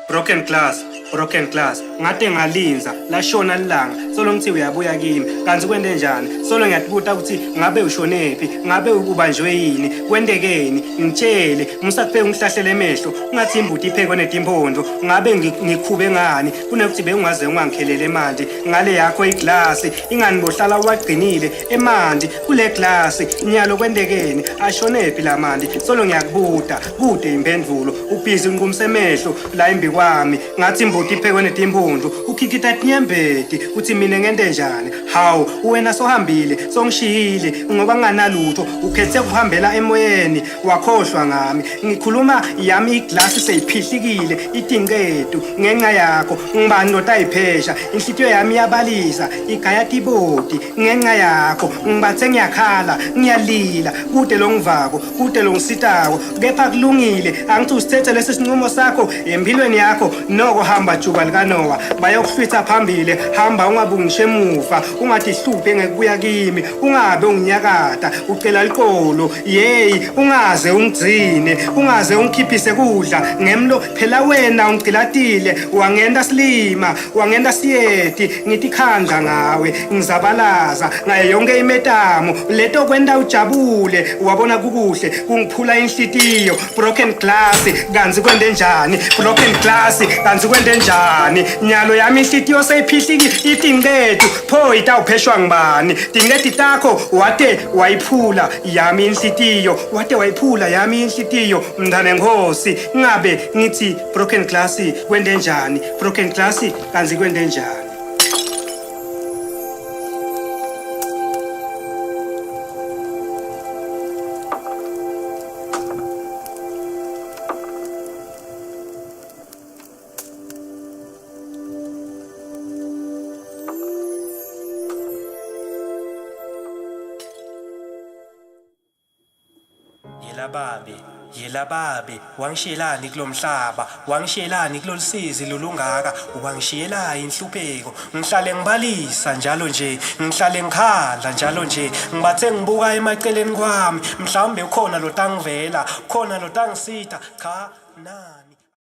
broken glass ngade ngalinza lashona ilanga solo ngithi uyabuya kimi kanti kwende njani solo ngiyakubuta ukuthi ngabe ushonephi ngabe ubanjwe yini kwendekeni ngitshele ngisakufeka ungihlahlele emehlo ungathi imbuti iphekwe netimpondo ngabe ngikhube ngani kunokuthi bengaze ungangikhelele manje ngale yakho iglasi ingani bohlala waqinile emanti kule glasi nyalo kwendekeni ashonephi la manje solo ngiyakubuta kude impendulo ubhizi ngiqumse emehlo la imbi kwami ngathi imbuti iphekwe netimpondo ukhikita tinyembeti uthi mina ngente njani hawu wena sohambile songishiyile ngoba nganalutho ukhethe ukuhambela emoyeni wakhohlwa ngami ngikhuluma yami iglasi seyiphihlikile itinqedu ngenxa yakho ngibani notayiphesha inhlitiyo yami yabalisa igaya tibodi ngenxa yakho ngibathe ngiyakhala ngiyalila kude lo ngivako kude lo ngisitako kepha kulungile angithi usithethe lesi sinqumo sakho empilweni yakho noko hamba juba likanowa bayokuhlwitha phambili hamba ungabungishe emuva ungathi hluphe ngekubuya kimi ungabe unginyakada ucela liqolo yeyi ungaze ungigcine ungaze ungikhiphise kudla ngemlo phela wena ungicilatile wangenda silima wangenda siyeti ngithi khandla ngawe ngizabalaza ngayo yonke imetamo leto kwenda ujabule wabona kukuhle kungiphula inhlitiyo broken glass kanzi kwende njani broken glass kanzi kwende njani nyalo yami inhlitiyo seyiphihlikile itinqedu pho itawupheshwa ngibani tinqedi takho wade wayiphula yami inhlitiyo wade wayiphula yami inhlitiyo mndane Nkosi ngabe ngithi broken glass kwende njani broken glass kanzi kwende njani Yela babe wangishiyelani kulomhlaba wangishiyelani kulolisizi lolungaka wangishiyela inhlupheko ngihlale ngibalisa njalo nje ngihlale ngikhala njalo nje ngibathe ngibuka emaceleni kwami mhlawumbe ukhona lo tangivela khona lo tangisita cha nani